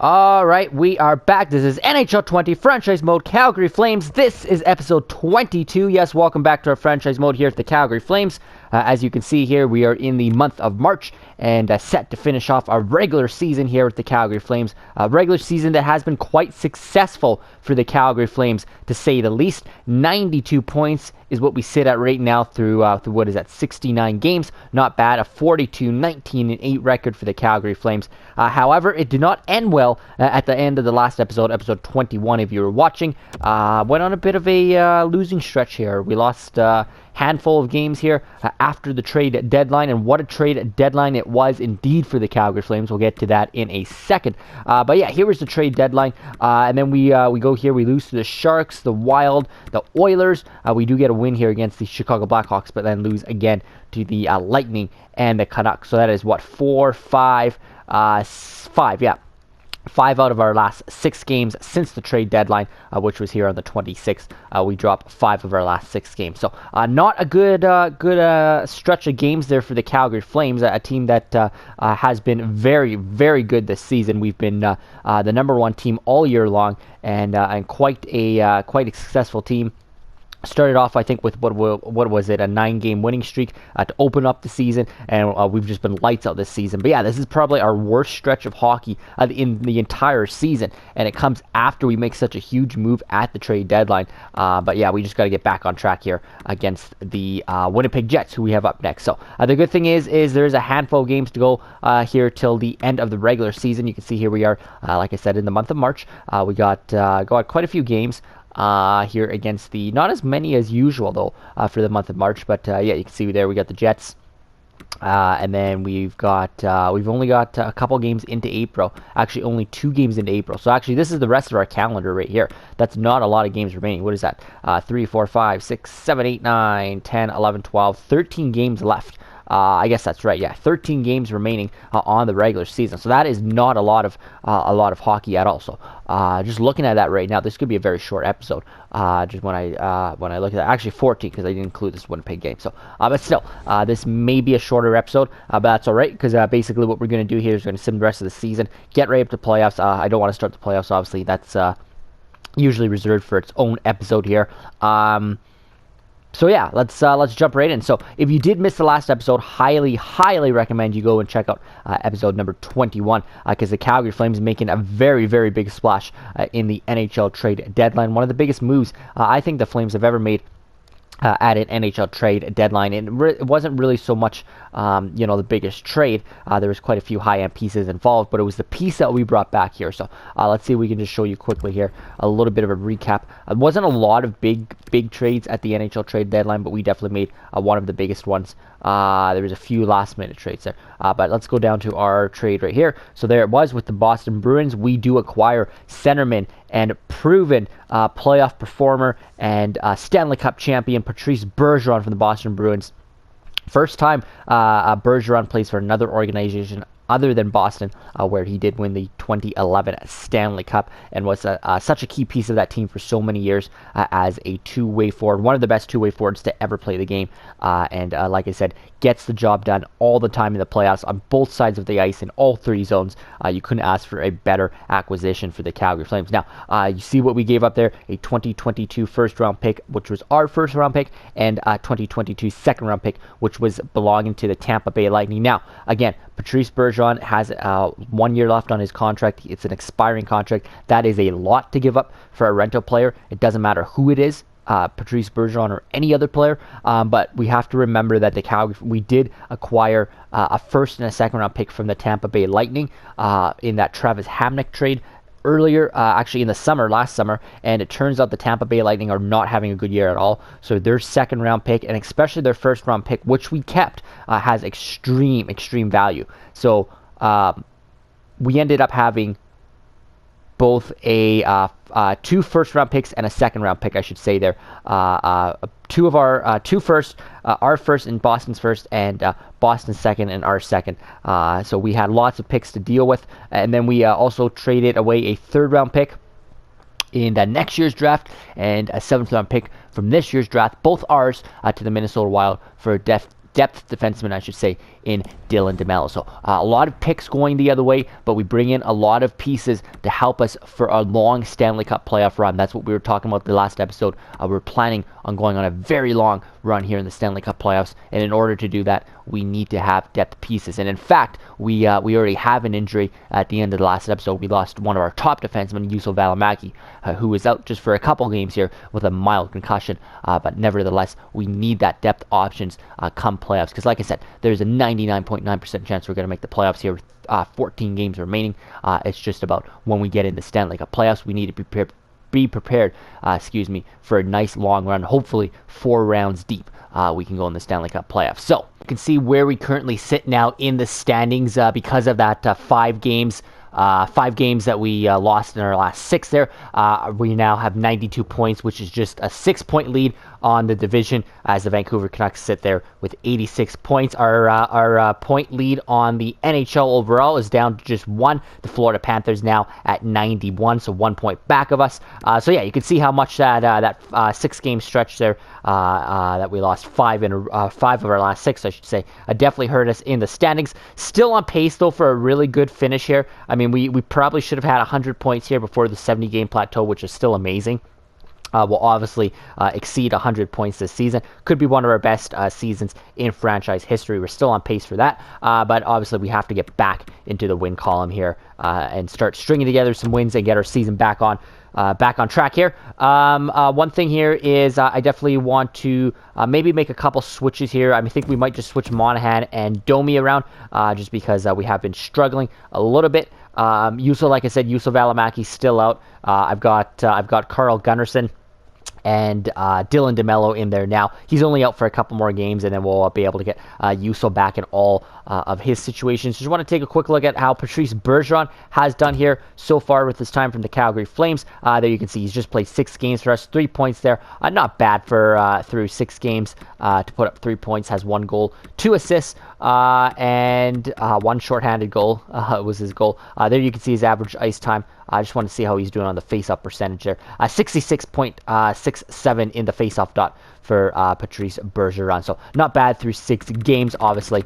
All right, we are back. This is NHL 20 Franchise Mode Calgary Flames. This is episode 22. Yes, welcome back to our franchise mode here at the Calgary Flames. As you can see here, we are in the month of March and set to finish off our regular season here with the Calgary Flames. A regular season that has been quite successful for the Calgary Flames, to say the least. 92 points is what we sit at right now through what is that, 69 games. Not bad. A 42-19-8 record for the Calgary Flames. However, it did not end well at the end of the last episode, episode 21, if you were watching. Went on a bit of a losing stretch here. We lost handful of games here after the trade deadline, and what a trade deadline it was indeed for the Calgary Flames. We'll get to that in a second. But yeah, here was the trade deadline, and then we go here. We lose to the Sharks, the Wild, the Oilers. We do get a win here against the Chicago Blackhawks, but then lose again to the Lightning and the Canucks. So that is what, 5 out of our last 6 games since the trade deadline, which was here on the 26th. We dropped 5 of our last 6 games. So not a good stretch of games there for the Calgary Flames, a team that has been very, very good this season. We've been the number 1 team all year long, and quite a successful team. Started off, I think, with what was it, a 9-game winning streak to open up the season, and we've just been lights out this season. But yeah, this is probably our worst stretch of hockey in the entire season, and it comes after we make such a huge move at the trade deadline. But yeah, we just got to get back on track here against the Winnipeg Jets, who we have up next. So the good thing is there's a handful of games to go here till the end of the regular season. You can see here we are, like I said, in the month of March. We got quite a few games here against the, not as many as usual though, for the month of March, but yeah, you can see there we got the Jets, and then we've only got a couple games into April. Actually, only 2 games into April. So actually, this is the rest of our calendar right here. That's not a lot of games remaining. What is that? 3, 4, 5, 6, 7, 8, 9, 10, 11, 12, 13 games left. I guess that's right. Yeah, 13 games remaining on the regular season. So that is not a lot of hockey at all. So just looking at that right now, this could be a very short episode. Just when I look at that, actually 14, because I didn't include this Winnipeg game. So, but still, this may be a shorter episode, but that's all right, because basically what we're going to do here is going to sim the rest of the season, get ready up to playoffs. I don't want to start the playoffs, obviously. That's usually reserved for its own episode here. So yeah, let's jump right in. So if you did miss the last episode, highly recommend you go and check out episode number 21, because the Calgary Flames making a very, very big splash in the NHL trade deadline. One of the biggest moves I think the Flames have ever made at an NHL trade deadline. And it wasn't really so much, the biggest trade. There was quite a few high-end pieces involved, but it was the piece that we brought back here. So let's see if we can just show you quickly here a little bit of a recap. It wasn't a lot of big trades at the NHL trade deadline, but we definitely made one of the biggest ones. There was a few last-minute trades there. But let's go down to our trade right here. So there it was with the Boston Bruins. We do acquire centerman and proven playoff performer and Stanley Cup champion Patrice Bergeron from the Boston Bruins. First time Bergeron plays for another organization other than Boston, where he did win the 2011 Stanley Cup and was such a key piece of that team for so many years as a two-way forward, one of the best two-way forwards to ever play the game, and like I said, gets the job done all the time in the playoffs on both sides of the ice in all 3 zones. You couldn't ask for a better acquisition for the Calgary Flames. Now, you see what we gave up there, a 2022 first-round pick, which was our first-round pick, and a 2022 second-round pick, which was belonging to the Tampa Bay Lightning. Now, again, Patrice Bergeron has 1 year left on his contract. It's an expiring contract. That is a lot to give up for a rental player. It doesn't matter who it is, Patrice Bergeron or any other player. But we have to remember that the Calgary, we did acquire a first and a second round pick from the Tampa Bay Lightning in that Travis Hamonic trade earlier, actually in the last summer, and it turns out the Tampa Bay Lightning are not having a good year at all. So their second round pick, and especially their first round pick, which we kept, has extreme value. So we ended up having both a 2 first round picks and a second round pick, I should say there. 2 of our 2 first, our first and Boston's first, and Boston's second and our second. So we had lots of picks to deal with, and then we also traded away a 3rd round pick in next year's draft and a 7th round pick from this year's draft, both ours, to the Minnesota Wild for depth defenseman, I should say, in Dylan DeMello. So a lot of picks going the other way, but we bring in a lot of pieces to help us for a long Stanley Cup playoff run. That's what we were talking about the last episode. We're planning on going on a very long run here in the Stanley Cup playoffs, and in order to do that, we need to have depth pieces. And in fact, we already have an injury at the end of the last episode. We lost one of our top defensemen, Juuso Välimäki, who is out just for a couple games here with a mild concussion. But nevertheless, we need that depth options come playoffs. Because like I said, there's a 99.9% chance we're going to make the playoffs here with 14 games remaining. It's just about when we get in the Stanley Cup playoffs, we need to be prepared, for a nice long run, hopefully 4 rounds deep. We can go in the Stanley Cup playoffs. So you can see where we currently sit now in the standings because of that 5 games that we lost in our last 6 there. We now have 92 points, which is just a 6-point lead on the division as the Vancouver Canucks sit there with 86 points. Our point lead on the NHL overall is down to just 1. The Florida Panthers now at 91, so 1 point back of us. So yeah, you can see how much that 6-game stretch there that we lost 5 of our last 6, I should say, definitely hurt us in the standings. Still on pace though for a really good finish here. I mean, we probably should have had 100 points here before the 70-game plateau, which is still amazing. Will obviously exceed 100 points this season. Could be one of our best seasons in franchise history. We're still on pace for that, but obviously we have to get back into the win column here and start stringing together some wins and get our season back on track here. One thing here is I definitely want to maybe make a couple switches here. I think we might just switch Monahan and Domi around just because we have been struggling a little bit. Like I said, Juuso Välimäki's still out. I've got Carl Gunnarsson and Dylan DeMello in there now. He's only out for a couple more games, and then we'll be able to get Juuso back in all of his situations. Just want to take a quick look at how Patrice Bergeron has done here so far with his time from the Calgary Flames. There you can see he's just played 6 games for us, 3 points there. Not bad for through 6 games to put up 3 points. Has 1 goal, 2 assists, and 1 shorthanded goal was his goal. There you can see his average ice time. I just want to see how he's doing on the face-off percentage there. 66.67 in the face-off dot for Patrice Bergeron. So not bad through 6 games, obviously.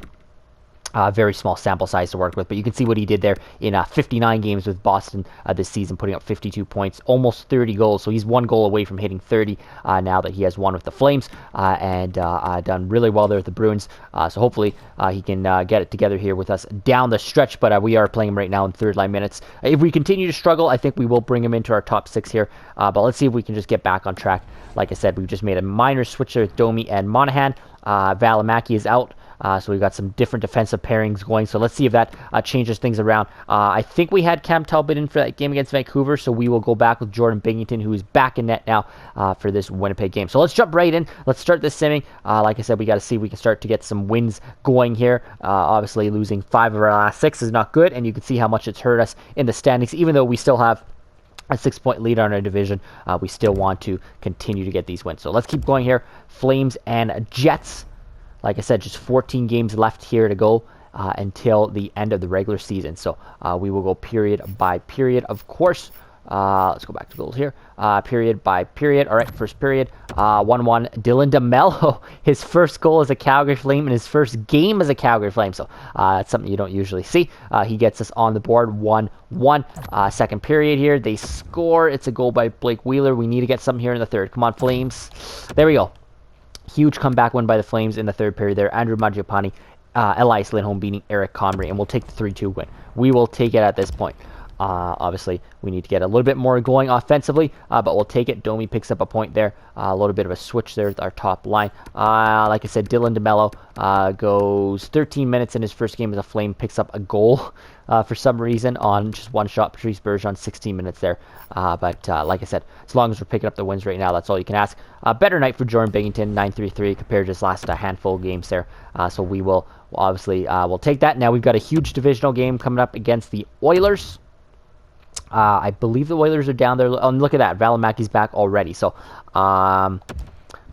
Very small sample size to work with, but you can see what he did there in 59 games with Boston this season, putting up 52 points, almost 30 goals. So he's 1 goal away from hitting 30 now that he has 1 with the Flames, and done really well there with the Bruins. So hopefully he can get it together here with us down the stretch, but we are playing him right now in third-line minutes. If we continue to struggle, I think we will bring him into our top 6 here, but let's see if we can just get back on track. Like I said, we've just made a minor switch there with Domi and Monahan. Välimäki is out. So we've got some different defensive pairings going. So let's see if that changes things around. I think we had Cam Talbot in for that game against Vancouver, so we will go back with Jordan Binnington, who is back in net now for this Winnipeg game. So let's jump right in. Let's start this simming. Like I said, we got to see if we can start to get some wins going here. Obviously, losing 5 of our last 6 is not good, and you can see how much it's hurt us in the standings, even though we still have a 6-point lead on our division. We still want to continue to get these wins. So let's keep going here. Flames and Jets. Like I said, just 14 games left here to go until the end of the regular season. So we will go period by period, of course. Let's go back to goals here. Period by period. All right, first period. 1-1. Dylan DeMello, his first goal as a Calgary Flame and his first game as a Calgary Flame. So that's something you don't usually see. He gets us on the board 1-1. Second period here. They score. It's a goal by Blake Wheeler. We need to get something here in the third. Come on, Flames. There we go. Huge comeback win by the Flames in the third period there. Andrew Mangiapane, Elias Lindholm beating Eric Comrie, and we'll take the 3-2 win. We will take it at this point. Obviously, we need to get a little bit more going offensively, but we'll take it. Domi picks up a point there. A little bit of a switch there with our top line. Like I said, Dylan DeMello goes 13 minutes in his first game as a Flame, picks up a goal for some reason on just 1 shot. Patrice Bergeron, 16 minutes there. But like I said, as long as we're picking up the wins right now, that's all you can ask. Better night for Jordan Binnington, 933 compared to his last handful of games there. So we will obviously we'll take that. Now we've got a huge divisional game coming up against the Oilers. I believe the Oilers are down there. Oh, look at that. Välimäki's back already. So,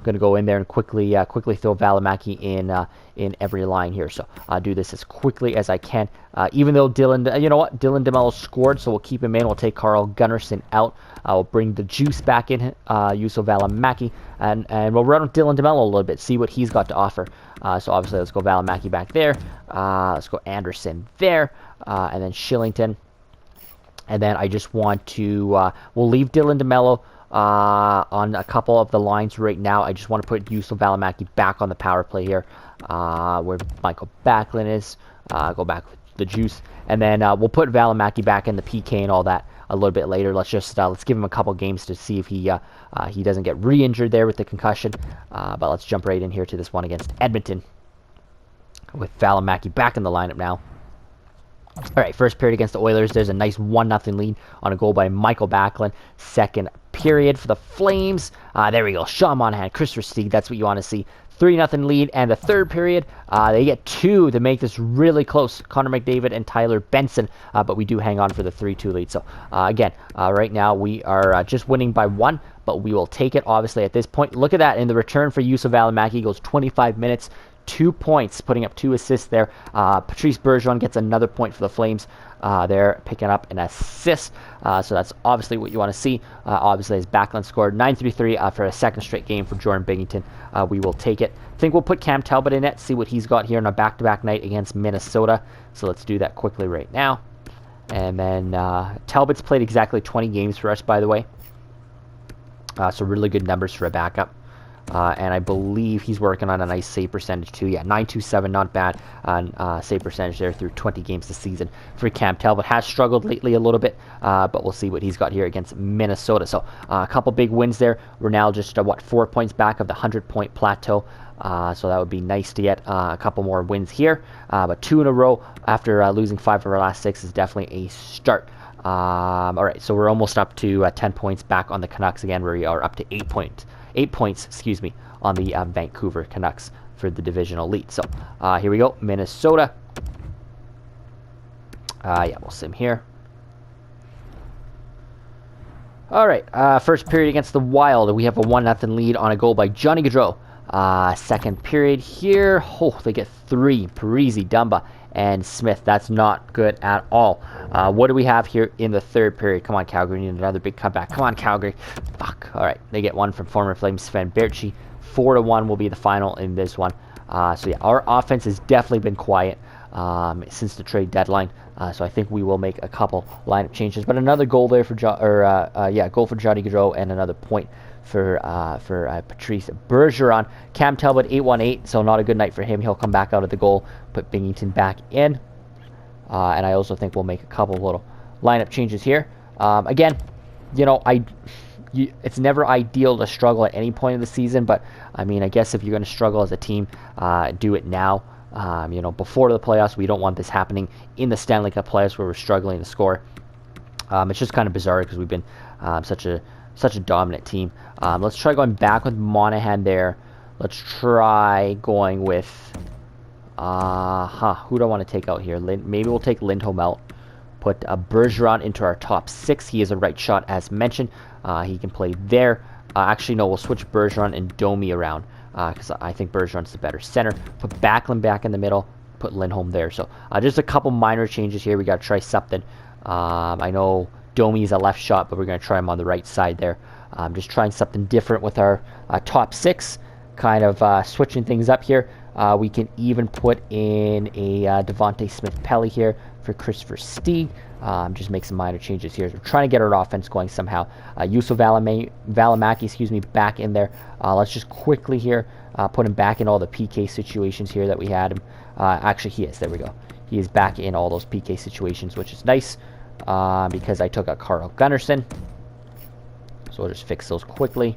going to go in there and quickly throw Valimaki in every line here. So I'll do this as quickly as I can. Even though Dylan, you know what, Dylan DeMello scored, so we'll keep him in. We'll take Carl Gunnarsson out. I'll bring the juice back in, Juuso Valimaki, and we'll run with Dylan DeMello a little bit, see what he's got to offer. So obviously, let's go Valimaki back there. Let's go Anderson there, and then Shillington. And then I just want to, we'll leave Dylan DeMello on a couple of the lines right now. I just want to put Juuso Valimaki back on the power play here, where Michael Backlund is. Go back with the juice. And then we'll put Valimaki back in the PK and all that a little bit later. Let's just, let's give him a couple games to see if he doesn't get re-injured there with the concussion. But let's jump right in here to this one against Edmonton, with Valimaki back in the lineup now. All right, first period against the Oilers. There's a nice 1-0 lead on a goal by Michael Backlund. Second period for the Flames. There we go. Sean Monahan, Chris Versteeg. That's what you want to see. 3-0 lead. And the third period, they get 2 to make this really close. Connor McDavid and Tyler Benson. But we do hang on for the 3-2 lead. So, again, right now we are just winning by 1. But we will take it, obviously, at this point. Look at that. In the return for Juuso Valimaki, goes 25 minutes. 2 points, putting up 2 assists there. Patrice Bergeron gets another point for the Flames. They're picking up an assist. So that's obviously what you want to see. Obviously, as Backlund scored 9-3-3 for a second straight game for Jordan Binnington. We will take it. I think we'll put Cam Talbot in it, see what he's got here on a back-to-back night against Minnesota. So let's do that quickly right now. And then Talbot's played exactly 20 games for us, by the way. So really good numbers for a backup. And I believe he's working on a nice save percentage too. Yeah, 927, not bad on save percentage there through 20 games this season for Cam Talbot. Has struggled lately a little bit, but we'll see what he's got here against Minnesota. So a couple big wins there. We're now just, 4 points back of the 100-point plateau. So that would be nice to get a couple more wins here. But 2 in a row after losing 5 of our last 6 is definitely a start. All right, so we're almost up to 10 points back on the Canucks again, where we are up to 8 points, on the Vancouver Canucks for the divisional lead. So here we go, Minnesota. Yeah, we'll sim here. All right, first period against the Wild. We have a 1-0 lead on a goal by Johnny Gaudreau. Second period here. Oh, they get 3. Parise, Dumba, and Smith. That's not good at all. What do we have here in the third period? Come on, Calgary. We need another big comeback. Come on, Calgary. Fuck. All right. They get 1 from former Flames Sven Baertschi. 4-1 will be the final in this one. So, yeah, our offense has definitely been quiet since the trade deadline. So I think we will make a couple lineup changes. But another goal there for goal for Johnny Gaudreau and another point for Patrice Bergeron. Cam Talbot 8-1-8, so not a good night for him. He'll come back out of the goal, put Binnington back in. And I also think we'll make a couple little lineup changes here. Again, it's never ideal to struggle at any point of the season, but I mean, I guess if you're going to struggle as a team, do it now. Before the playoffs, we don't want this happening in the Stanley Cup playoffs where we're struggling to score. It's just kind of bizarre because we've been such a dominant team. Let's try going back with Monahan there. Let's try going with who do I want to take out here? Maybe we'll take Lindholm out. Put Bergeron into our top 6. He is a right shot, as mentioned. He can play there. Actually, no, we'll switch Bergeron and Domi around because I think Bergeron's the better center. Put Backlund back in the middle. Put Lindholm there. So just a couple minor changes here. We got to try something. I know Domi is a left shot, but we're going to try him on the right side there. Just trying something different with our top 6. Kind of switching things up here. We can even put in a Devontae Smith-Pelly here for Chris Versteeg. Just make some minor changes here. We're trying to get our offense going somehow. Juuso Valimaki, back in there. Let's just quickly here put him back in all the PK situations here that we had him. Actually, he is. There we go. He is back in all those PK situations, which is nice because I took out Carl Gunnarsson. So we'll just fix those quickly.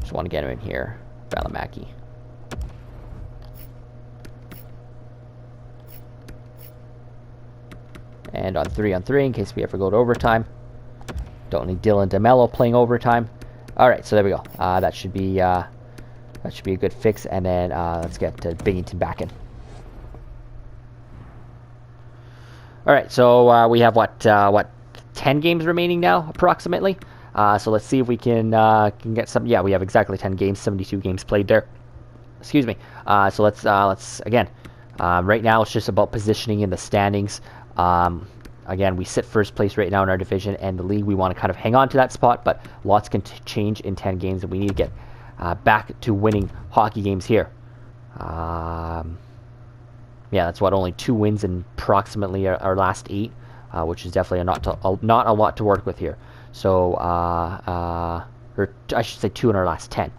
Just want to get him in here. Valimaki. And on 3-on-3 in case we ever go to overtime. Don't need Dylan DeMello playing overtime. All right, so there we go. That should be a good fix. And then let's get Binnington back in. All right, so we have what 10 games remaining now, approximately. So let's see if we can get some. Yeah, we have exactly 10 games, 72 games played there. Excuse me. So let's again. Right now, it's just about positioning in the standings. Again, we sit first place right now in our division and the league. We want to kind of hang on to that spot, but lots can change in 10 games, and we need to get back to winning hockey games here. Yeah, that's what, only 2 wins in approximately our last 8, which is definitely not a lot to work with here. So, or I should say 2 in our last 10.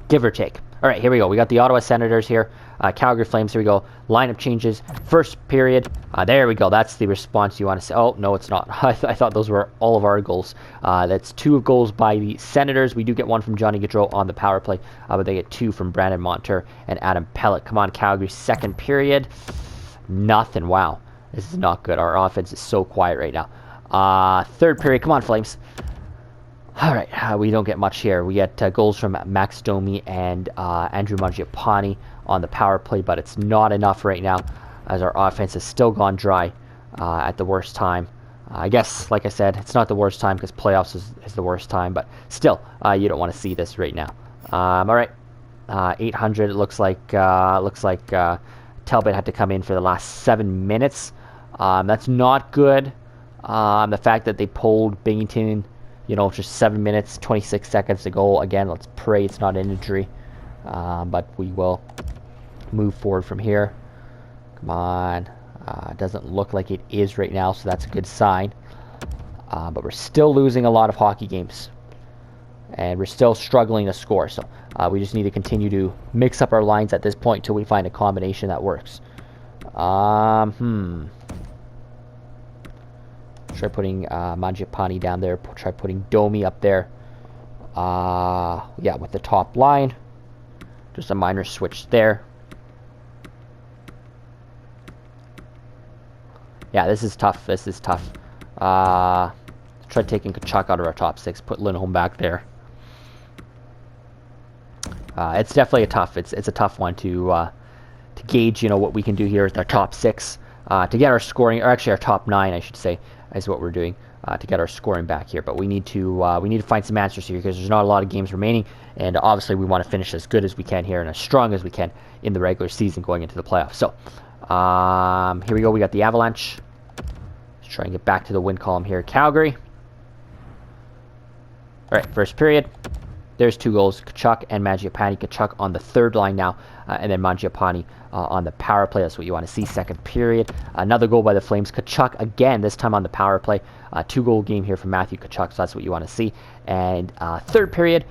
Give or take. All right, here we go. We got the Ottawa Senators here. Calgary Flames, here we go. Lineup changes. First period. There we go. That's the response you want to say. Oh, no, it's not. I thought those were all of our goals. That's 2 goals by the Senators. We do get 1 from Johnny Gaudreau on the power play, but they get 2 from Brandon Montour and Adam Pellet. Come on, Calgary. Second period. Nothing. Wow. This is not good. Our offense is so quiet right now. Third period. Come on, Flames. All right, we don't get much here. We get goals from Max Domi and Andrew Mangiapane on the power play, but it's not enough right now as our offense has still gone dry at the worst time. I guess, like I said, it's not the worst time because playoffs is the worst time, but still, you don't want to see this right now. All right, 800. It looks like Talbot had to come in for the last 7 minutes. That's not good. The fact that they pulled Binghamton, just 7 minutes, 26 seconds to go. Again, let's pray it's not an injury. But we will move forward from here. Come on. Doesn't look like it is right now, so that's a good sign. But we're still losing a lot of hockey games. And we're still struggling to score. So we just need to continue to mix up our lines at this point until we find a combination that works. Try putting Mangiapane down there. Try putting Domi up there. Yeah, with the top line. Just a minor switch there. Yeah, this is tough. This is tough. Try taking Tkachuk out of our top 6. Put Lindholm back there. It's definitely it's a tough one to gauge. What we can do here with our top 6 to get our scoring, or actually our top 9, I should say, is what we're doing to get our scoring back here. But we need to find some answers here because there's not a lot of games remaining, and obviously we want to finish as good as we can here and as strong as we can in the regular season going into the playoffs. So here we go. We got the Avalanche. Let's try and get back to the win column here. Calgary. All right, first period. There's 2 goals. Tkachuk and Mangiapane. Tkachuk on the third line now, and then Mangiapane on the power play. That's what you want to see. Second period. Another goal by the Flames. Tkachuk again, this time on the power play. 2-goal game here from Matthew Tkachuk, so that's what you want to see. And third period,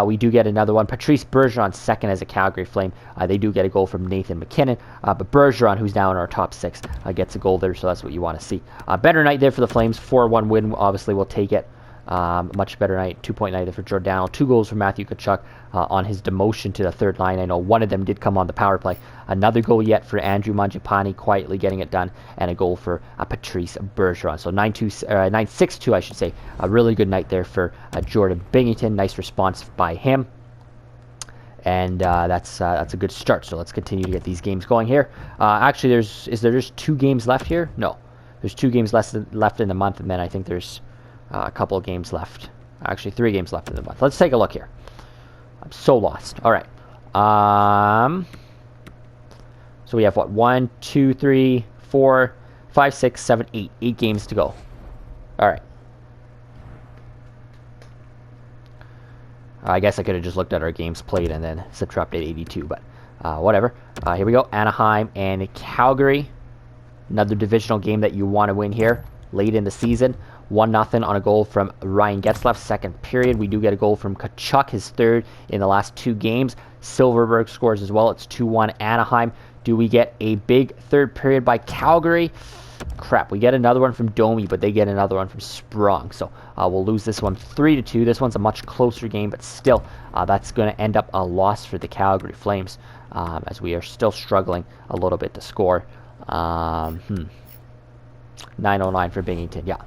we do get another one. Patrice Bergeron second as a Calgary Flame. They do get a goal from Nathan McKinnon, but Bergeron, who's now in our top 6, gets a goal there, so that's what you want to see. Better night there for the Flames. 4-1 win. Obviously, we'll take it. Much better night, 2-point night for Giordano. 2 goals for Matthew Tkachuk on his demotion to the third line. I know one of them did come on the power play. Another goal yet for Andrew Mangiapane, quietly getting it done, and a goal for Patrice Bergeron. So 9-6-2, I should say. A really good night there for Jordan Binghamton. Nice response by him. And that's a good start. So let's continue to get these games going here. Actually, is there just 2 games left here? No. There's 2 games left in the month, and then I think there's a couple of games left. Actually, 3 games left in the month. Let's take a look here. I'm so lost. All right. So we have what? 1, 2, 3, 4, 5, 6, 7, 8. 8 games to go. All right. I guess I could have just looked at our games played and then subtracted 82, but whatever. Here we go. Anaheim and Calgary. Another divisional game that you want to win here late in the season. 1-0 on a goal from Ryan Getzlaf. Second period, we do get a goal from Tkachuk, his third in the last 2 games. Silverberg scores as well. It's 2-1 Anaheim. Do we get a big third period by Calgary? Crap, we get another one from Domi, but they get another one from Sprong. So we'll lose this one 3-2. This one's a much closer game, but still, that's going to end up a loss for the Calgary Flames as we are still struggling a little bit to score. 909 for Binghamton, yeah.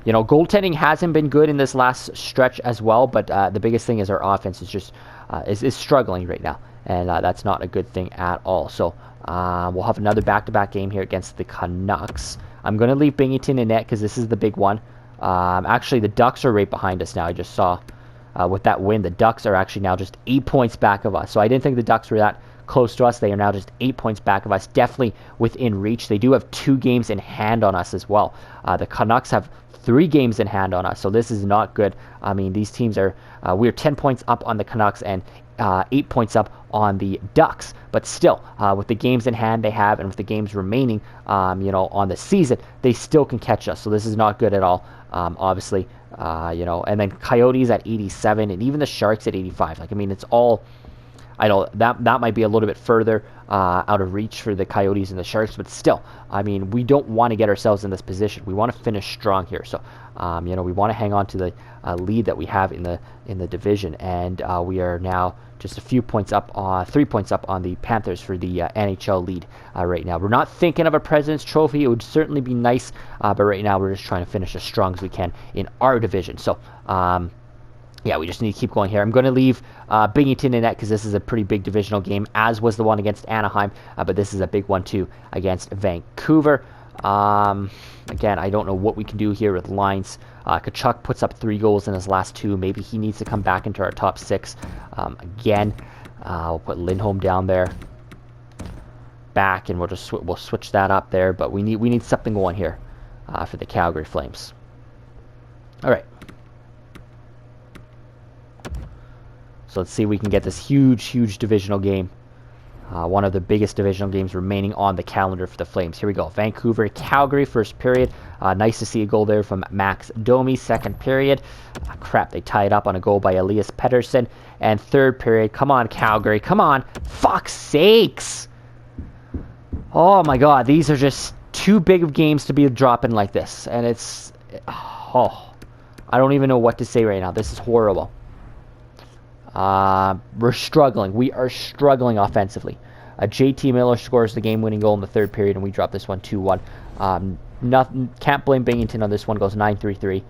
Goaltending hasn't been good in this last stretch as well, but the biggest thing is our offense is just is struggling right now, and that's not a good thing at all. So we'll have another back-to-back game here against the Canucks. I'm going to leave Binghamton in net because this is the big one. Actually, the Ducks are right behind us now. I just saw with that win, the Ducks are actually now just 8 points back of us. So I didn't think the Ducks were that close to us. They are now just 8 points back of us, definitely within reach. They do have 2 games in hand on us as well. The Canucks have 3 games in hand on us, so this is not good. I mean, these teams are, we're 10 points up on the Canucks and 8 points up on the Ducks, but still, with the games in hand they have and with the games remaining, on the season, they still can catch us, so this is not good at all, obviously, and then Coyotes at 87, and even the Sharks at 85, like, I mean, it's all, I know that might be a little bit further out of reach for the Coyotes and the Sharks, but still, I mean, we don't want to get ourselves in this position. We want to finish strong here, so we want to hang on to the lead that we have in the division, and we are now just a few points up, 3 points up on the Panthers for the NHL lead right now. We're not thinking of a President's Trophy. It would certainly be nice, but right now we're just trying to finish as strong as we can in our division. So. Yeah, we just need to keep going here. I'm going to leave Binghamton in net because this is a pretty big divisional game, as was the one against Anaheim, but this is a big one too against Vancouver. Again, I don't know what we can do here with lines. Tkachuk puts up 3 goals in his last 2. Maybe he needs to come back into our top 6 again. We'll put Lindholm down there, back, and we'll switch that up there. But we need something going here for the Calgary Flames. All right. So let's see if we can get this huge divisional game. One of the biggest divisional games remaining on the calendar for the Flames. Here we go. Vancouver, Calgary, first period. Nice to see a goal there from Max Domi. Second period. Crap, they tied up on a goal by Elias Pettersson. And third period. Come on, Calgary. Come on. Fuck's sakes. Oh, my God. These are just too big of games to be dropping like this. And it's... Oh, I don't even know what to say right now. This is horrible. We're struggling. We are struggling offensively. JT Miller scores the game-winning goal in the third period, and we drop this one 2-1. Nothing. Can't blame Binghamton on this one. Goes 9-3-3.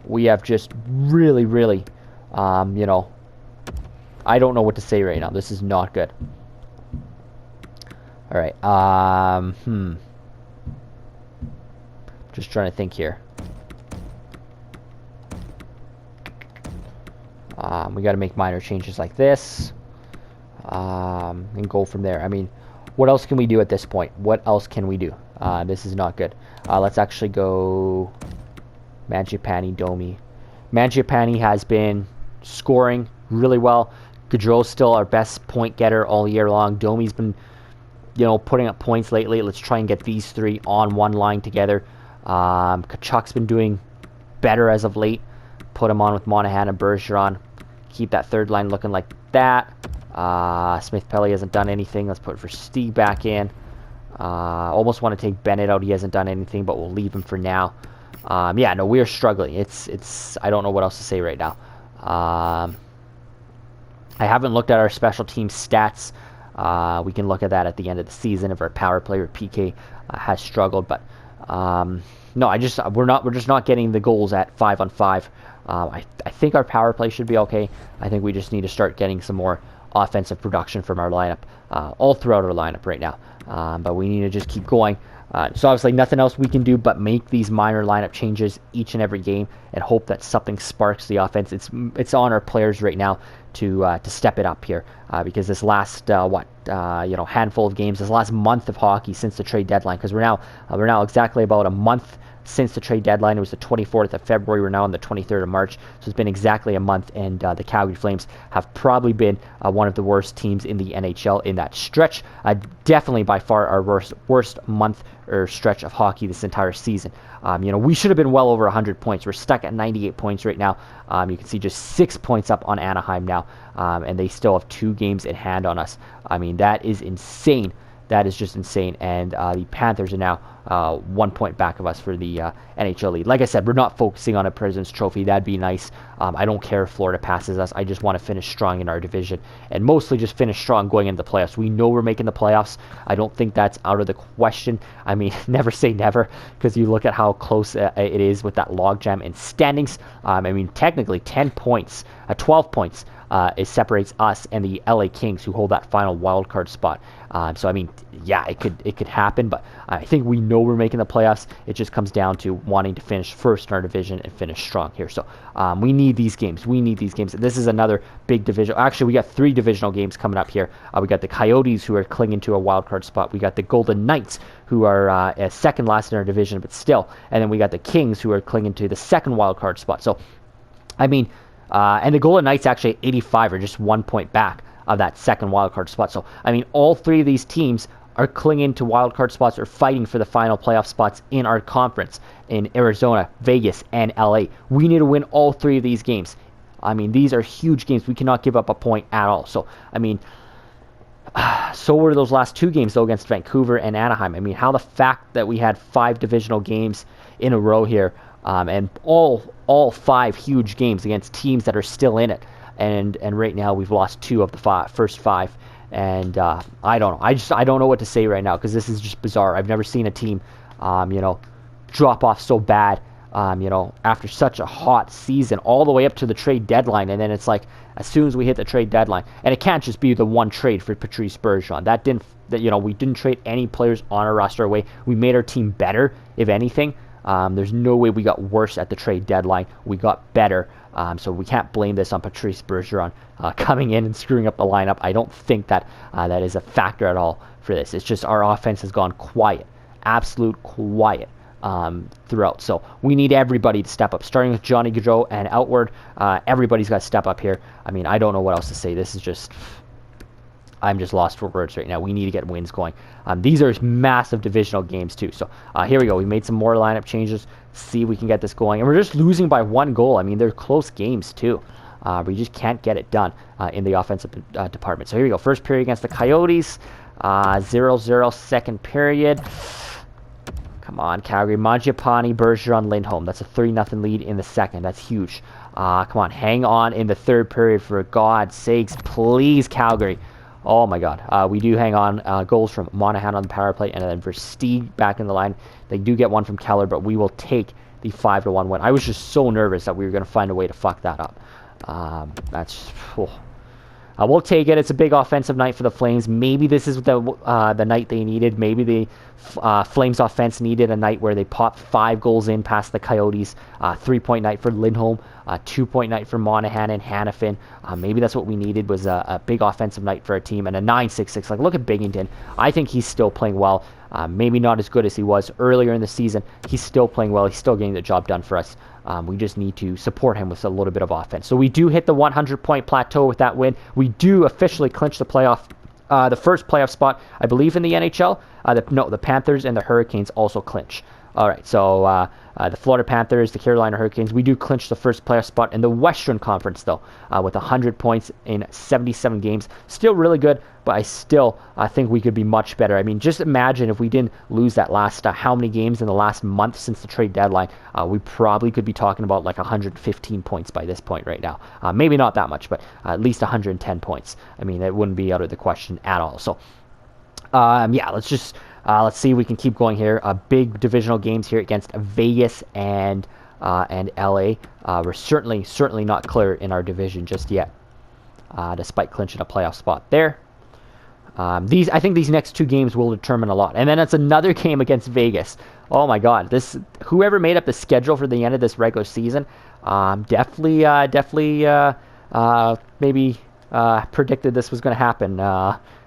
We have just really, I don't know what to say right now. This is not good. All right. Just trying to think here. We got to make minor changes like this, and go from there. I mean, what else can we do at this point? What else can we do? This is not good. Let's actually go Mangiapane, Domi. Mangiapane has been scoring really well. Gaudreau's still our best point getter all year long. Domi's been, putting up points lately. Let's try and get these 3 on one line together. Tkachuk's been doing better as of late. Put him on with Monahan and Bergeron. Keep that third line looking like that. Smith-Pelly hasn't done anything. Let's put Versteeg back in. Almost want to take Bennett out. He hasn't done anything, but we'll leave him for now. Yeah, no, we are struggling. It's. I don't know what else to say right now. I haven't looked at our special team stats. We can look at that at the end of the season if our power play or PK has struggled, but no, we're just not getting the goals at 5-on-5. I think our power play should be okay. I think we just need to start getting some more offensive production from our lineup, all throughout our lineup right now. But we need to just keep going. So obviously nothing else we can do but make these minor lineup changes each and every game and hope that something sparks the offense. It's on our players right now to step it up here, because this last handful of games, this last month of hockey since the trade deadline, because we're now exactly about a month since the trade deadline. It was the 24th of February. We're now on the 23rd of March. So it's been exactly a month, and the Calgary Flames have probably been one of the worst teams in the NHL in that stretch. Definitely by far our worst month or stretch of hockey this entire season. We should have been well over 100 points. We're stuck at 98 points right now. You can see just 6 points up on Anaheim now, and they still have 2 games in hand on us. I mean, that is insane. That is just insane. And the Panthers are now 1 point back of us for the NHL lead. Like I said, we're not focusing on a President's Trophy. That'd be nice. I don't care if Florida passes us. I just want to finish strong in our division, and mostly just finish strong going into the playoffs. We know we're making the playoffs. I don't think that's out of the question. I mean, never say never, because you look at how close it is with that logjam in standings. I mean, technically 10 points, 12 points. It separates us and the LA Kings, who hold that final wild card spot. So I mean, yeah, it could happen, but I think we know we're making the playoffs. It just comes down to wanting to finish first in our division and finish strong here. So we need these games. We need these games. This is another big division. Actually, we got 3 divisional games coming up here. We got the Coyotes, who are clinging to a wild card spot. We got the Golden Knights, who are second last in our division, but still. And then we got the Kings, who are clinging to the second wild card spot. So, I mean, and the Golden Knights actually at 85 are just 1 point back of that second wildcard spot. So, I mean, all 3 of these teams are clinging to wildcard spots or fighting for the final playoff spots in our conference in Arizona, Vegas, and LA. We need to win all 3 of these games. I mean, these are huge games. We cannot give up a point at all. So, I mean, so were those last 2 games, though, against Vancouver and Anaheim. I mean, how the fact that we had 5 divisional games in a row here, and all 5 huge games against teams that are still in it, and right now we've lost 2 of the first 5, and I don't know. I don't know what to say right now, because this is just bizarre. I've never seen a team, drop off so bad, after such a hot season, all the way up to the trade deadline, and then it's like as soon as we hit the trade deadline, and it can't just be the one trade for Patrice Bergeron. We didn't trade any players on our roster away. We made our team better, if anything. There's no way we got worse at the trade deadline. We got better. So we can't blame this on Patrice Bergeron coming in and screwing up the lineup. I don't think that that is a factor at all for this. It's just our offense has gone quiet, absolute quiet throughout. So we need everybody to step up, starting with Johnny Gaudreau and outward. Everybody's got to step up here. I mean, I don't know what else to say. This is just... I'm just lost for words right now. We need to get wins going. These are massive divisional games too. So here we go. We made some more lineup changes. See if we can get this going. And we're just losing by 1 goal. I mean, they're close games too. We just can't get it done in the offensive department. So here we go. First period against the Coyotes. 0-0 second period. Come on, Calgary. Mangiapane, Bergeron, Lindholm. That's a 3-0 lead in the second. That's huge. Come on. Hang on in the third period, for God's sakes. Please, Calgary. Oh my God. We do hang on. Goals from Monahan on the power play, and then Versteeg back in the line. They do get one from Keller, but we will take the 5-1 win. I was just so nervous that we were going to find a way to fuck that up. We'll take it. It's a big offensive night for the Flames. Maybe this is the night they needed. Maybe the Flames offense needed a night where they popped 5 goals in past the Coyotes. 3-point night for Lindholm. 2-point night for Monahan and Hannafin. Maybe that's what we needed, was a big offensive night for our team, and a 9-6-6. Like, look at Binghamton. I think he's still playing well. Maybe not as good as he was earlier in the season. He's still playing well. He's still getting the job done for us. We just need to support him with a little bit of offense. So we do hit the 100-point plateau with that win. We do officially clinch the the first playoff spot, I believe, in the NHL. The Panthers and the Hurricanes also clinch. All right, so the Florida Panthers, the Carolina Hurricanes, we do clinch the first playoff spot in the Western Conference, though, with 100 points in 77 games. Still really good, but I think we could be much better. I mean, just imagine if we didn't lose that last, how many games in the last month since the trade deadline. We probably could be talking about like 115 points by this point right now. Maybe not that much, but at least 110 points. I mean, it wouldn't be out of the question at all. So, let's see if we can keep going here. Big divisional games here against Vegas and LA. We're certainly not clear in our division just yet, despite clinching a playoff spot there. I think these next 2 games will determine a lot. And then it's another game against Vegas. Oh my God! Whoever made up the schedule for the end of this regular season, definitely maybe predicted this was going to happen.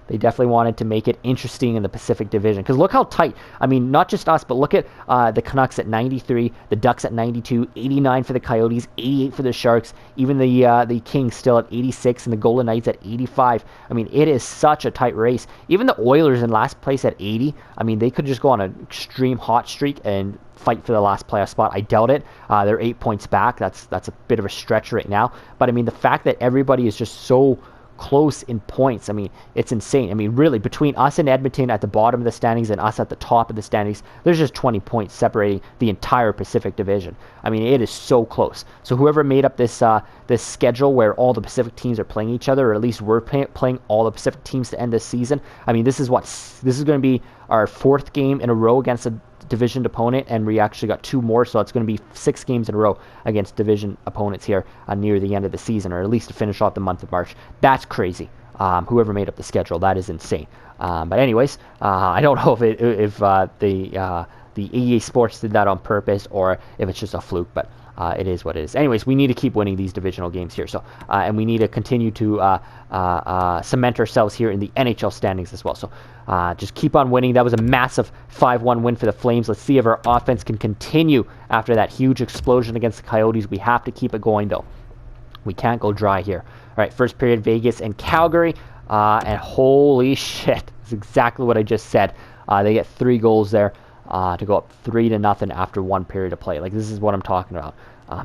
They definitely wanted to make it interesting in the Pacific Division. Because look how tight. I mean, not just us, but look at the Canucks at 93, the Ducks at 92, 89 for the Coyotes, 88 for the Sharks, even the Kings still at 86, and the Golden Knights at 85. I mean, it is such a tight race. Even the Oilers in last place at 80. I mean, they could just go on an extreme hot streak and fight for the last playoff spot. I doubt it. They're 8 points back. That's a bit of a stretch right now. But I mean, the fact that everybody is just so close in points. I mean, it's insane. I mean, really, between us and Edmonton at the bottom of the standings and us at the top of the standings, there's just 20 points separating the entire Pacific Division. I mean, it is so close. So whoever made up this this schedule where all the Pacific teams are playing each other, or at least we're playing all the Pacific teams to end this season. I mean, this is going to be our 4th game in a row against a division opponent, and we actually got 2 more, so it's going to be 6 games in a row against division opponents here near the end of the season, or at least to finish off the month of March. That's crazy. Whoever made up the schedule, that is insane. But anyways, I don't know if the EA Sports did that on purpose or if it's just a fluke, but it is what it is. Anyways, we need to keep winning these divisional games here. So, and we need to continue to cement ourselves here in the NHL standings as well. So, just keep on winning. That was a massive 5-1 win for the Flames. Let's see if our offense can continue after that huge explosion against the Coyotes. We have to keep it going, though. We can't go dry here. All right, first period, Vegas and Calgary. And holy shit, that's exactly what I just said. They get 3 goals there. To go up 3-0 after 1 period of play. Like, this is what I'm talking about.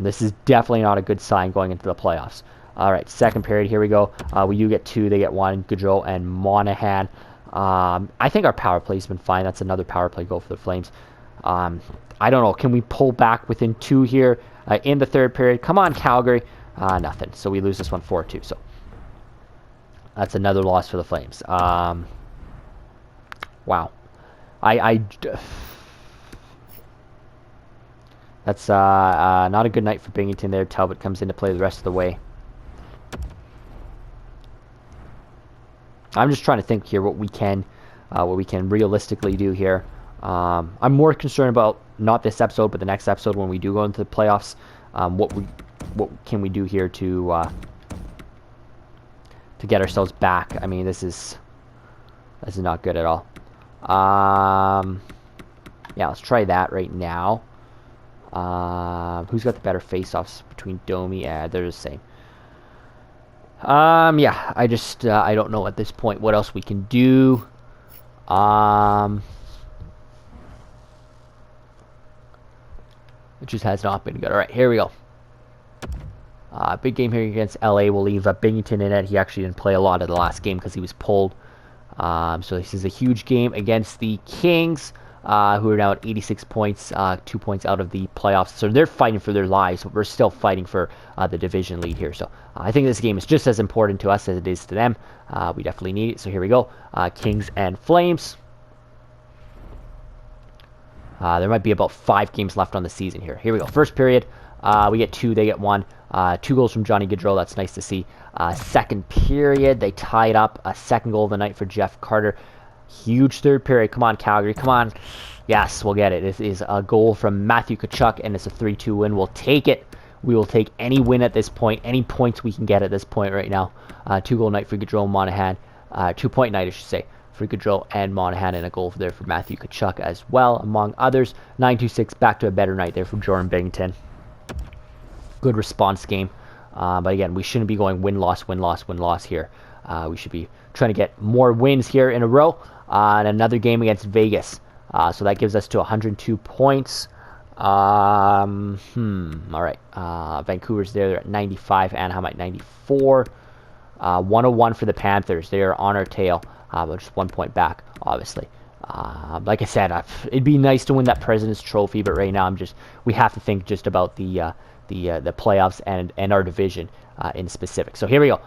This is definitely not a good sign going into the playoffs. All right, second period, here we go. You get 2, they get 1. Gaudreau and Monahan. I think our power play has been fine. That's another power play goal for the Flames. I don't know. Can we pull back within 2 here in the third period? Come on, Calgary. Nothing. So we lose this one 4-2. So that's another loss for the Flames. Wow. That's not a good night for Binghamton there. Talbot comes into play the rest of the way. I'm just trying to think here what we can realistically do here. I'm more concerned about not this episode, but the next episode when we do go into the playoffs. What can we do here to get ourselves back? I mean, this is not good at all. Yeah, let's try that right now. Who's got the better face-offs between Domi? Yeah, they're the same. Yeah, I don't know at this point what else we can do. It just has not been good. All right, here we go. Big game here against LA. We'll leave Binghamton in it. He actually didn't play a lot of the last game because he was pulled. So this is a huge game against the Kings, who are now at 86 points, 2 points out of the playoffs. So they're fighting for their lives, but we're still fighting for the division lead here. So I think this game is just as important to us as it is to them. We definitely need it. So here we go. Kings and Flames. There might be about 5 games left on the season here. Here we go. First period, we get 2, they get 1. 2 goals from Johnny Gaudreau. That's nice to see. Second period, they tied up. A second goal of the night for Jeff Carter. Huge third period. Come on, Calgary. Come on. Yes, we'll get it. It is a goal from Matthew Tkachuk, and it's a 3-2 win. We'll take it. We will take any win at this point, any points we can get at this point right now. 2-goal night for Gaudreau and Monahan. 2-point night, I should say, for Gaudreau and Monahan, and a goal there for Matthew Tkachuk as well, among others. 9-2-6, back to a better night there from Jordan Binghamton. Good response game. But again, we shouldn't be going win-loss, win-loss, win-loss here. We should be trying to get more wins here in a row. And another game against Vegas. So that gives us to 102 points. All right. Vancouver's there. They're at 95. Anaheim at 94. 101 for the Panthers. They are on our tail. But just 1 point back, obviously. Like I said, it'd be nice to win that President's Trophy, but right now we have to think just about the playoffs and our division in specific. So here we go.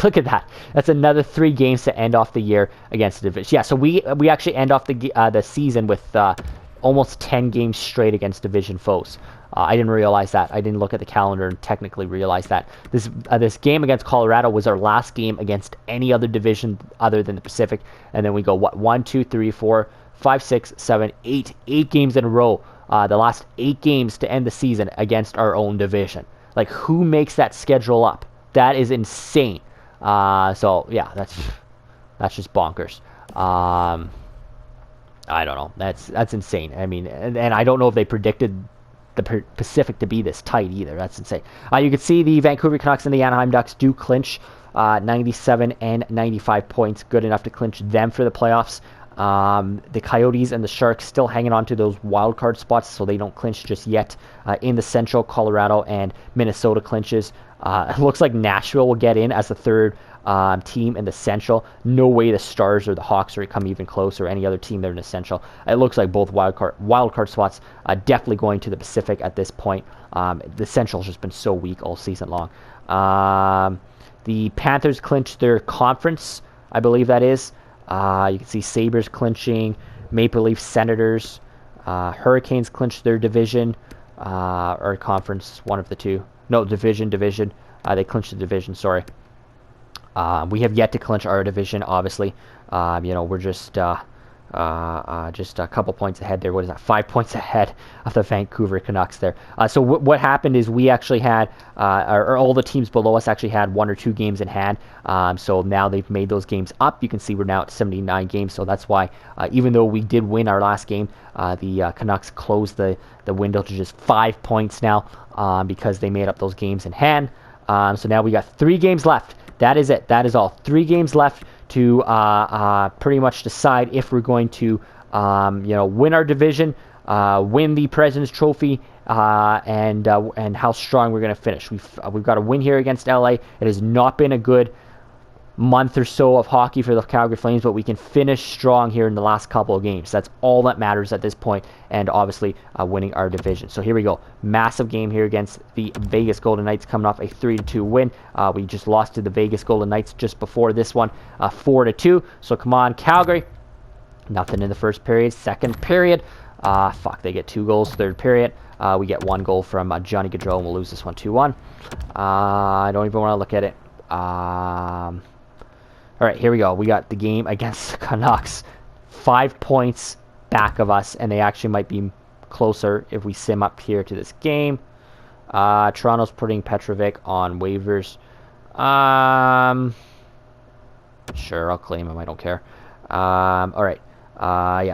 Look at that. That's another 3 games to end off the year against the division. Yeah, so we actually end off the season with almost 10 games straight against division foes. I didn't realize that. I didn't look at the calendar and technically realize that. This game against Colorado was our last game against any other division other than the Pacific. And then we go, 1, 2, 3, 4, 5, 6, 7, 8. 8 games in a row. The last 8 games to end the season against our own division. Like, who makes that schedule up? That is insane. So, yeah, that's just bonkers. I don't know. That's insane. I mean, and I don't know if they predicted the Pacific to be this tight either. That's insane. You can see the Vancouver Canucks and the Anaheim Ducks do clinch 97 and 95 points. Good enough to clinch them for the playoffs. The Coyotes and the Sharks still hanging on to those wild card spots, so they don't clinch just yet. In the Central, Colorado and Minnesota clinches. It looks like Nashville will get in as the third team in the Central. No way the Stars or the Hawks are come even close, or any other team there in the Central. It looks like both wildcard spots definitely going to the Pacific at this point. The Central's just been so weak all season long. The Panthers clinched their conference, I believe that is. You can see Sabres clinching, Maple Leafs, Senators, Hurricanes clinched their division, or conference, one of the two. No, division. They clinched the division, sorry. We have yet to clinch our division, obviously. We're just a couple points ahead there. What is that? 5 points ahead of the Vancouver Canucks there. So what happened is we actually had, or all the teams below us actually had 1 or 2 games in hand. So now they've made those games up. You can see we're now at 79 games. So that's why, even though we did win our last game, the Canucks closed the window to just 5 points now, because they made up those games in hand. So now we got 3 games left. That is it. That is all. 3 games left to pretty much decide if we're going to, win our division, win the President's Trophy, and how strong we're going to finish. We've got a win here against LA. It has not been a good month or so of hockey for the Calgary Flames, but we can finish strong here in the last couple of games. That's all that matters at this point, and obviously winning our division. So here we go. Massive game here against the Vegas Golden Knights, coming off a 3-2 win. We just lost to the Vegas Golden Knights just before this one, 4-2. So come on, Calgary. Nothing in the first period. Second period, they get 2 goals. Third period, we get 1 goal from Johnny Gaudreau, and we'll lose this one 2-1. I don't even want to look at it. All right, here we go. We got the game against the Canucks. 5 points back of us, and they actually might be closer if we sim up here to this game. Toronto's putting Petrovic on waivers. Sure, I'll claim him. I don't care. All right.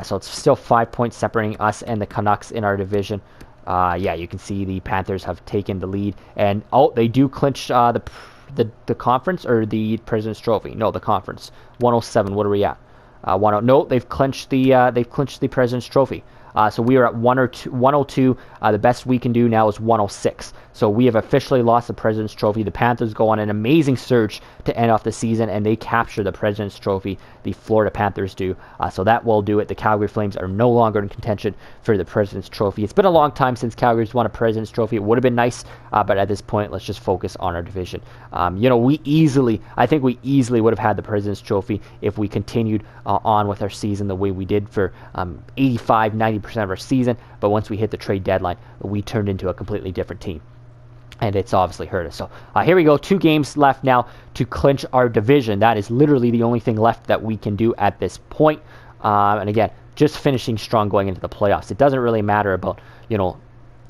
So it's still 5 points separating us and the Canucks in our division. You can see the Panthers have taken the lead, and they do clinch the conference, or the President's Trophy. No, the conference. 107. What are we at? 1-0. No, they've clinched the President's Trophy. So we are at 102. The best we can do now is 106. So we have officially lost the President's Trophy. The Panthers go on an amazing surge to end off the season, and they capture the President's Trophy. The Florida Panthers do. So that will do it. The Calgary Flames are no longer in contention for the President's Trophy. It's been a long time since Calgary's won a President's Trophy. It would have been nice, but at this point, let's just focus on our division. I think we easily would have had the President's Trophy if we continued on with our season the way we did for 85-90% of our season. But once we hit the trade deadline, we turned into a completely different team, and it's obviously hurt us. So here we go. 2 games left now to clinch our division. That is literally the only thing left that we can do at this point. And again, just finishing strong going into the playoffs. It doesn't really matter about,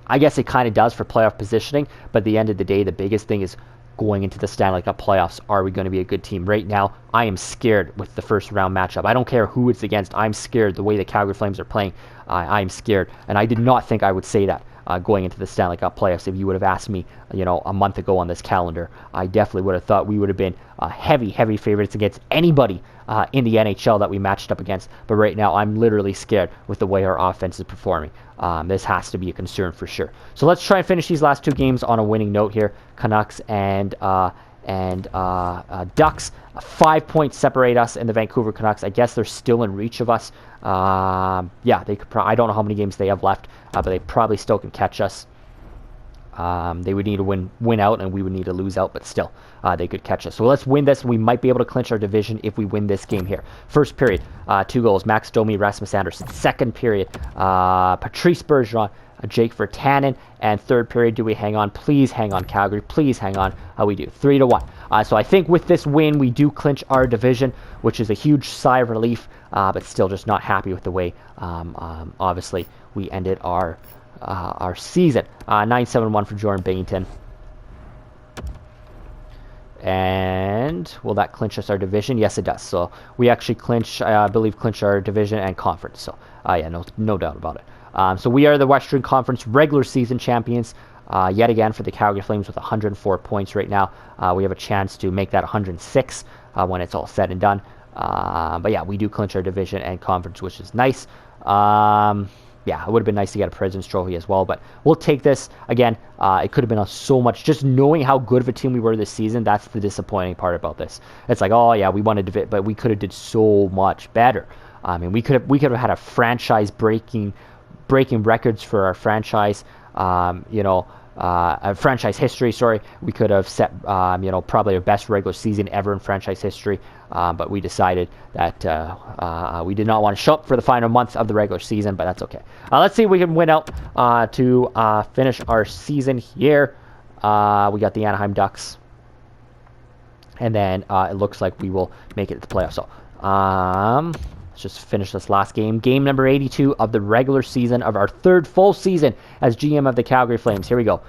I guess it kind of does for playoff positioning, but at the end of the day, the biggest thing is going into the Stanley Cup playoffs. Are we going to be a good team? Right now, I am scared with the first round matchup. I don't care who it's against. I'm scared the way the Calgary Flames are playing. I'm scared, and I did not think I would say that going into the Stanley Cup playoffs. If you would have asked me, a month ago on this calendar, I definitely would have thought we would have been heavy favorites against anybody in the NHL that we matched up against. But right now, I'm literally scared with the way our offense is performing. This has to be a concern for sure. So let's try and finish these last 2 games on a winning note here. Canucks and Ducks. 5 points separate us and the Vancouver Canucks. I guess they're still in reach of us. They could. I don't know how many games they have left, but they probably still can catch us. They would need to win out, and we would need to lose out, but still, they could catch us. So let's win this. We might be able to clinch our division if we win this game here. First period, 2 goals. Max Domi, Rasmus Andersson. Second period, Patrice Bergeron, Jake Virtanen. And third period, do we hang on? Please hang on, Calgary. Please hang on. We do. 3-1. So I think with this win, we do clinch our division, which is a huge sigh of relief, but still just not happy with the way, obviously, we ended our season. 9-7-1 for Jordan Binnington. And will that clinch us our division? Yes, it does. So we actually clinch our division and conference. So no doubt about it. So we are the Western Conference regular season champions. Yet again for the Calgary Flames with 104 points right now. We have a chance to make that 106 when it's all said and done. But yeah, we do clinch our division and conference, which is nice. yeah, it would have been nice to get a President's Trophy as well, but we'll take this. Again, it could have been so much. Just knowing how good of a team we were this season, that's the disappointing part about this. It's like, oh yeah, we wanted to, but we could have did so much better. I mean, we could have had a franchise breaking records for our franchise. Franchise history. Sorry, we could have set probably our best regular season ever in franchise history. But we decided that we did not want to show up for the final month of the regular season, but that's okay. Let's see if we can win out to finish our season here. We got the Anaheim Ducks. And then it looks like we will make it to the playoffs. So let's just finish this last game. Game number 82 of the regular season of our third full season as GM of the Calgary Flames. Here we go.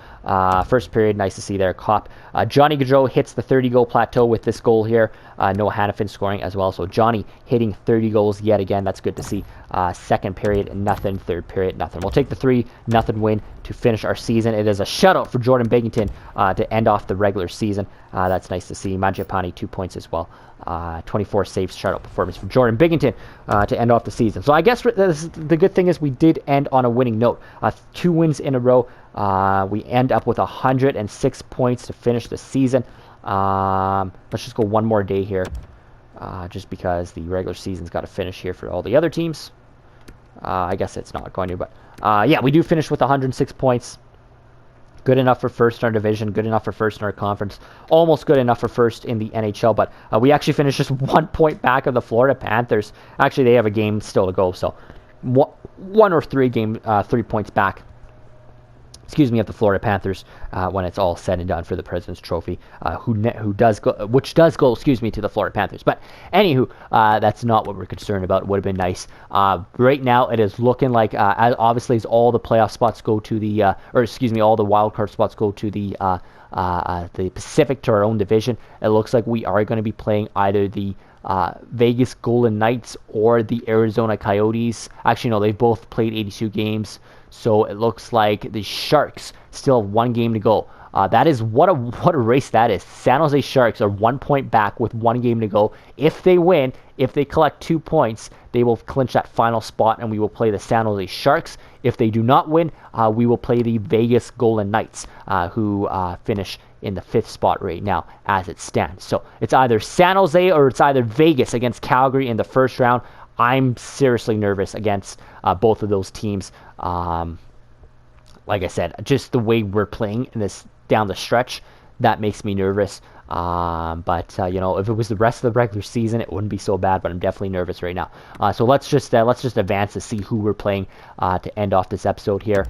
First period, nice to see there. Cop. Johnny Gaudreau hits the 30-goal plateau with this goal here. Noah Hannafin scoring as well. So Johnny hitting 30 goals yet again. That's good to see. Second period, nothing. Third period, nothing. We'll take the 3-0 win to finish our season. It is a shutout for Jordan Binnington to end off the regular season. That's nice to see. Mangiapane, 2 points as well. 24 saves shutout performance from Jordan Binnington to end off the season. So I guess the good thing is we did end on a winning note. 2 wins in a row. We end up with 106 points to finish the season. Let's just go one more day here, just because the regular season's got to finish here for all the other teams. I guess it's not going to, but yeah, we do finish with 106 points. Good enough for first in our division, good enough for first in our conference, almost good enough for first in the NHL, but we actually finished just 1 point back of the Florida Panthers. Actually, they have a game still to go, so 1 or 3 points back, of the Florida Panthers when it's all said and done for the President's Trophy, which does go to the Florida Panthers. But anywho, that's not what we're concerned about. It would have been nice. Right now, it is looking like, obviously, as all the playoff spots go to the, all the wild card spots go to the Pacific, to our own division. It looks like we are going to be playing either the Vegas Golden Knights or the Arizona Coyotes. Actually, no, they've both played 82 games. So it looks like the Sharks still have 1 game to go. That is what a race that is. San Jose Sharks are 1 point back with 1 game to go. If they win, if they collect 2 points, they will clinch that final spot, and we will play the San Jose Sharks. If they do not win, we will play the Vegas Golden Knights, who finish in the 5th spot right now as it stands. So it's either San Jose or it's either Vegas against Calgary in the first round. I'm seriously nervous against both of those teams. Like I said, just the way we're playing in this down the stretch, that makes me nervous. But if it was the rest of the regular season, it wouldn't be so bad. But I'm definitely nervous right now. So let's just advance to see who we're playing to end off this episode here.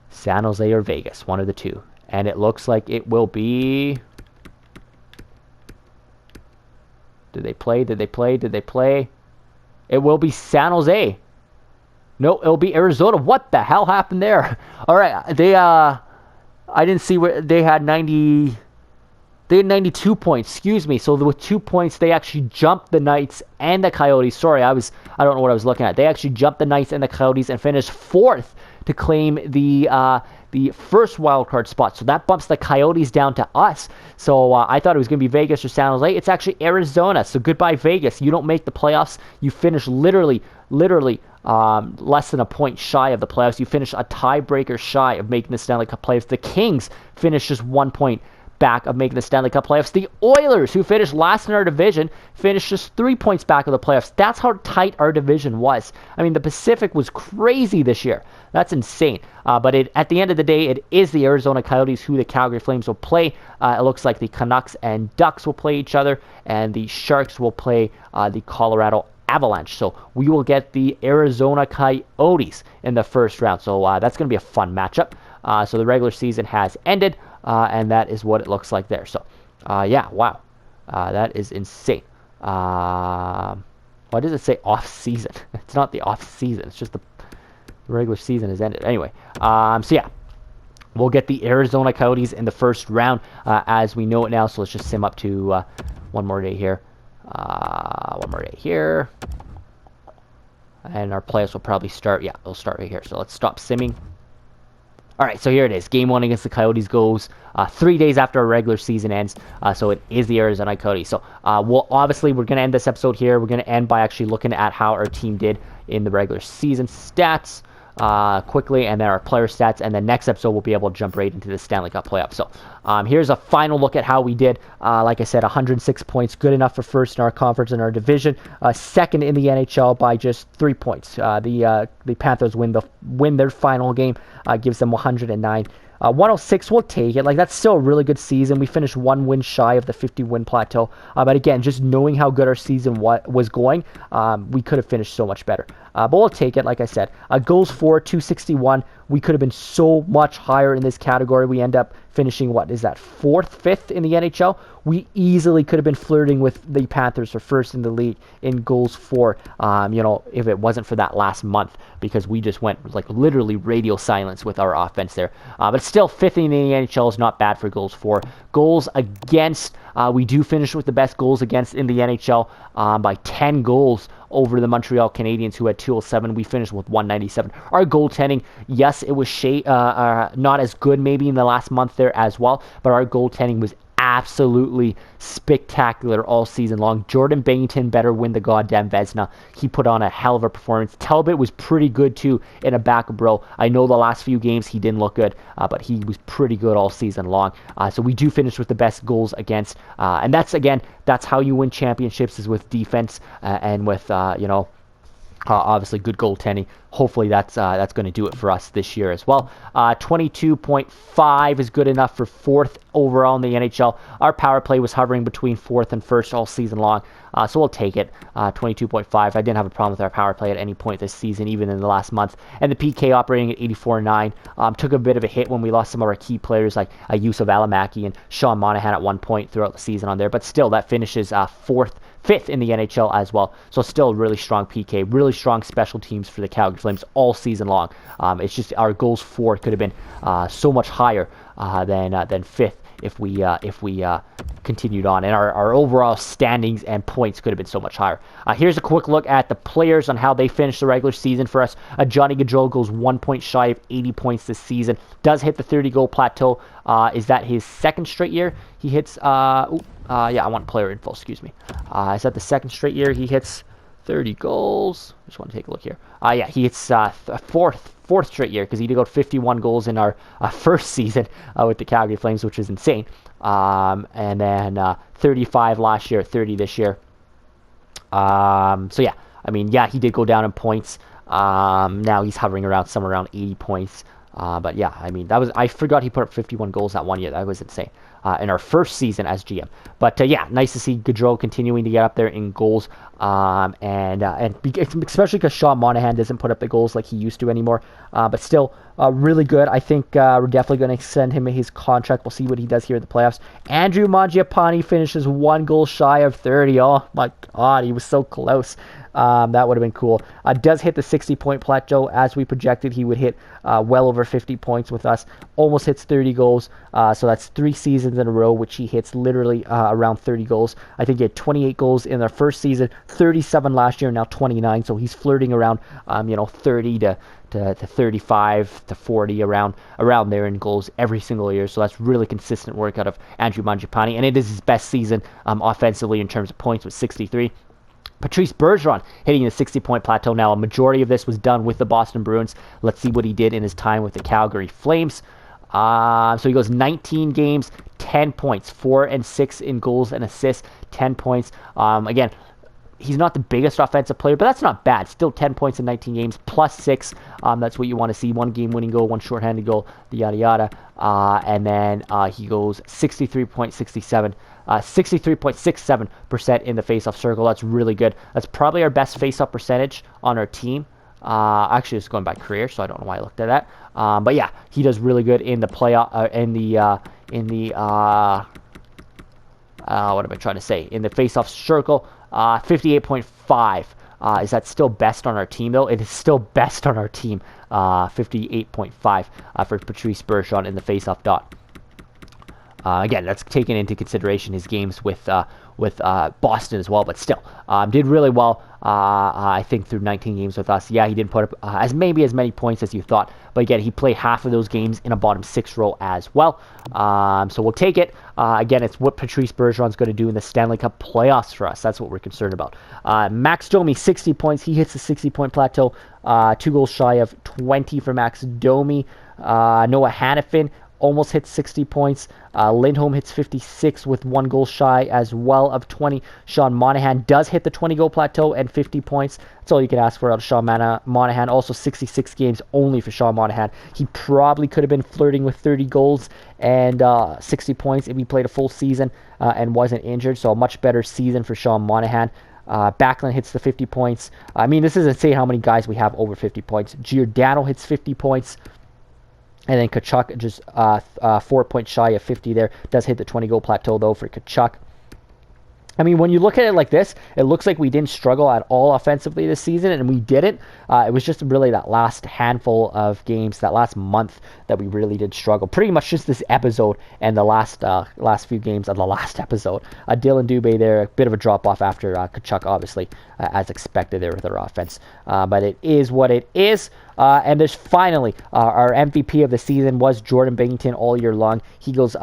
San Jose or Vegas, one of the two, and it looks like it will be. Did they play? Did they play? Did they play? It will be San Jose. No, it'll be Arizona. What the hell happened there? All right, I didn't see where they had 90. They had 92 points. Excuse me. So with 2 points, they actually jumped the Knights and the Coyotes. Sorry, I don't know what I was looking at. They actually jumped the Knights and the Coyotes and finished 4th to claim the first wild card spot. So that bumps the Coyotes down to us. So I thought it was going to be Vegas or San Jose. It's actually Arizona. So goodbye, Vegas. You don't make the playoffs. You finish literally less than a point shy of the playoffs. You finish a tiebreaker shy of making the Stanley Cup playoffs. The Kings finish just 1 point back of making the Stanley Cup playoffs. The Oilers, who finished last in our division, finished just 3 points back of the playoffs. That's how tight our division was. I mean, the Pacific was crazy this year. That's insane. But at the end of the day, it is the Arizona Coyotes who the Calgary Flames will play. It looks like the Canucks and Ducks will play each other, and the Sharks will play the Colorado Avalanche. So we will get the Arizona Coyotes in the first round. So that's going to be a fun matchup. So the regular season has ended, and that is what it looks like there. So, yeah, wow. That is insane. Why does it say off-season? It's not the off-season. It's just the regular season has ended. Anyway, so yeah. We'll get the Arizona Coyotes in the first round as we know it now. So let's just sim up to one more day here. One more day here. And our playoffs will probably start. Yeah, they'll start right here. So let's stop simming. All right, so here it is. Game 1 against the Coyotes goes 3 days after our regular season ends. So it is the Arizona Coyotes. So we're going to end this episode here. We're going to end by actually looking at how our team did in the regular season stats quickly, and then our player stats. And then next episode, we'll be able to jump right into the Stanley Cup playoffs. So here's a final look at how we did. Like I said, 106 points, good enough for first in our conference and our division. Second in the NHL by just 3 points. The Panthers win their final game, gives them 109. 106, we'll take it. Like, that's still a really good season. We finished 1 win shy of the 50-win plateau. But again, just knowing how good our season was going, we could have finished so much better. But we'll take it, like I said. Goals for 261. We could have been so much higher in this category. We end up finishing, what is that, 4th, 5th in the NHL? We easily could have been flirting with the Panthers for first in the league in goals for, if it wasn't for that last month, because we just went like literally radio silence with our offense there. But still, 5th in the NHL is not bad for goals for. Goals against, we do finish with the best goals against in the NHL by 10 goals over the Montreal Canadiens, who had 207. We finished with 197. Our goaltending, yes, it was not as good maybe in the last month there as well, but our goaltending was absolutely spectacular all season long. Jordan Binnington better win the goddamn Vezina. He put on a hell of a performance. Talbot was pretty good too in a backup row. I know the last few games he didn't look good, but he was pretty good all season long. So we do finish with the best goals against, and that's how you win championships, is with defense and with obviously good goaltending. Hopefully that's going to do it for us this year as well. 22.5 is good enough for 4th overall in the NHL. Our power play was hovering between 4th and 1st all season long, so we'll take it. 22.5. I didn't have a problem with our power play at any point this season, even in the last month. And the PK operating at 84.9. Took a bit of a hit when we lost some of our key players like Yusuf Alamaki and Sean Monahan at one point throughout the season on there, but still that finishes 5th in the NHL as well. So still really strong PK, really strong special teams for the Calgary Flames all season long. It's just our goals for could have been so much higher than 5th if we continued on, and our overall standings and points could have been so much higher. Here's a quick look at the players on how they finished the regular season for us. Johnny Gaudreau goes 1 point shy of 80 points this season. Does hit the 30-goal plateau. Is that his 2nd straight year? He hits. I want player info. Excuse me. Is that the 2nd straight year he hits 30 goals? Just want to take a look here. He hits fourth straight year, because he did go 51 goals in our first season with the Calgary Flames, which is insane. And then 35 last year, 30 this year. He did go down in points. Now he's hovering around somewhere around 80 points. But yeah, I forgot he put up 51 goals that one year. That was insane. In our first season as GM. But nice to see Gaudreau continuing to get up there in goals, and especially because Sean Monahan doesn't put up the goals like he used to anymore. But still, really good. I think we're definitely going to extend him his contract. We'll see what he does here in the playoffs. Andrew Mangiapane finishes 1 goal shy of 30. Oh my God, he was so close. That would have been cool. Does hit the 60-point plateau as we projected. He would hit well over 50 points with us. Almost hits 30 goals. So that's 3 seasons in a row, which he hits literally around 30 goals. I think he had 28 goals in their first season, 37 last year, now 29. So he's flirting around, 30 to 35 to 40 around there in goals every single year. So that's really consistent work out of Andrew Mangiapane, and it is his best season offensively in terms of points with 63. Patrice Bergeron hitting the 60-point plateau now. A majority of this was done with the Boston Bruins. Let's see what he did in his time with the Calgary Flames. So he goes 19 games, 10 points, 4 and 6 in goals and assists, 10 points. Again, he's not the biggest offensive player, but that's not bad. Still 10 points in 19 games, plus 6. That's what you want to see. 1 game-winning goal, 1 shorthanded goal, the yada yada. And then he goes 63.67% in the face-off circle. That's really good. That's probably our best face-off percentage on our team. Actually, it's going by career, so I don't know why I looked at that. But yeah, he does really good in the playoff. What am I trying to say? In the face-off circle, 58.5. Is that still best on our team, though? It is still best on our team. 58.5 for Patrice Bergeron in the face-off dot. Again, that's taken into consideration his games with Boston as well, but still did really well. I think through 19 games with us. Yeah, he didn't put up as many points as you thought, but again, he played half of those games in a bottom 6 role as well. So we'll take it. Again, it's what Patrice Bergeron's going to do in the Stanley Cup playoffs for us. That's what we're concerned about. Max Domi, 60 points. He hits the 60-point plateau. 2 goals shy of 20 for Max Domi. Noah Hannafin almost hits 60 points. Lindholm hits 56 with 1 goal shy as well of 20. Sean Monahan does hit the 20-goal plateau and 50 points. That's all you can ask for out of Sean Monahan. Also 66 games only for Sean Monahan. He probably could have been flirting with 30 goals and 60 points if he played a full season and wasn't injured. So a much better season for Sean Monahan. Backlund hits the 50 points. I mean, this isn't saying how many guys we have over 50 points. Giordano hits 50 points. And then Tkachuk just 4 points shy of 50 there. Does hit the 20-goal plateau, though, for Tkachuk. I mean, when you look at it like this, it looks like we didn't struggle at all offensively this season, and we didn't. It was just really that last handful of games, that last month, that we really did struggle. Pretty much just this episode and the last few games of the last episode. Dylan Dubé there, a bit of a drop-off after Tkachuk, obviously, as expected there with their offense. But it is what it is. And there's finally our MVP of the season was Jordan Binnington all year long. He goes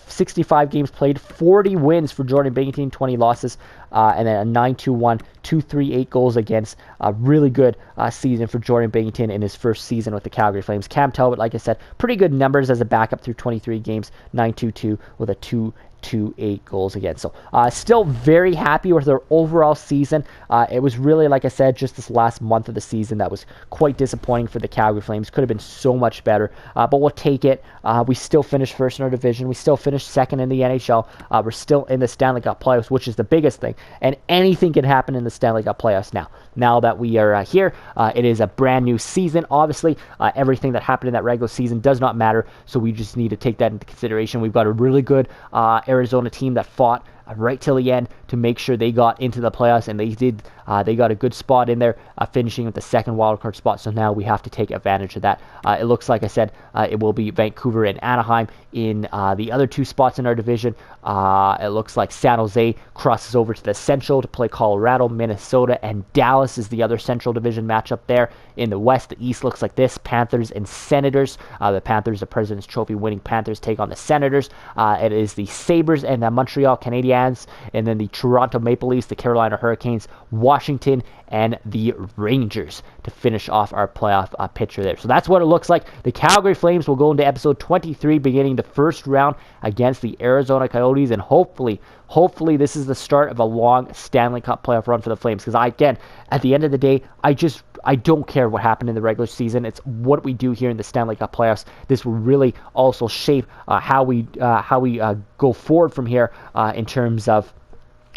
65 games played, 40 wins for Jordan Binnington, 20 losses, and then a 9-2-1, 238 goals against. A really good season for Jordan Binnington in his first season with the Calgary Flames. Cam Talbot, like I said, pretty good numbers as a backup through 23 games, 9-2-2 with a 2-8 goals again. So still very happy with their overall season. It was really, like I said, just this last month of the season that was quite disappointing for the Calgary Flames. Could have been so much better, but we'll take it. We still finished first in our division. We still finished second in the NHL. We're still in the Stanley Cup playoffs, which is the biggest thing, and anything can happen in the Stanley Cup playoffs now. Now that we are here, it is a brand new season. Obviously, everything that happened in that regular season does not matter, so we just need to take that into consideration. We've got a really good Arizona team that fought right till the end to make sure they got into the playoffs, and they did. They got a good spot in there, finishing with the second wildcard spot, so now we have to take advantage of that. It looks like I said, it will be Vancouver and Anaheim in the other 2 spots in our division. It looks like San Jose crosses over to the Central to play Colorado. Minnesota and Dallas is the other Central Division matchup there. In the West, the East looks like this: Panthers and Senators. The Panthers, the President's Trophy winning Panthers, take on the Senators. It is the Sabres and the Montreal Canadiens, and then the Toronto Maple Leafs, the Carolina Hurricanes, Washington, and the Rangers to finish off our playoff picture there. So that's what it looks like. The Calgary Flames will go into episode 23, beginning the first round against the Arizona Coyotes, and hopefully this is the start of a long Stanley Cup playoff run for the Flames. Because again, at the end of the day, I don't care what happened in the regular season. It's what we do here in the Stanley Cup playoffs. This will really also shape how we go forward from here in terms of,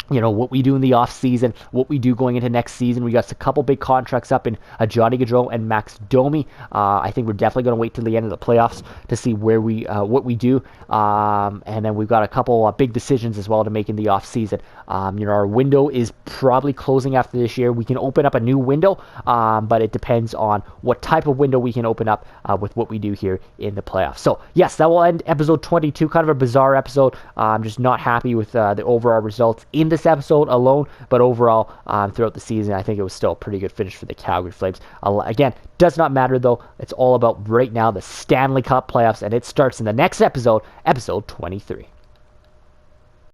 you know, what we do in the off season, what we do going into next season. We got a couple big contracts up in Johnny Gaudreau and Max Domi. I think we're definitely going to wait till the end of the playoffs to see where we what we do. And then we've got a couple big decisions as well to make in the off season. You know, our window is probably closing after this year. We can open up a new window, but it depends on what type of window we can open up with what we do here in the playoffs. So yes, that will end episode 22. Kind of a bizarre episode. I'm just not happy with the overall results in this episode alone, but overall throughout the season, I think it was still a pretty good finish for the Calgary Flames. Again, does not matter though. It's all about right now the Stanley Cup playoffs, and it starts in the next episode, episode 23.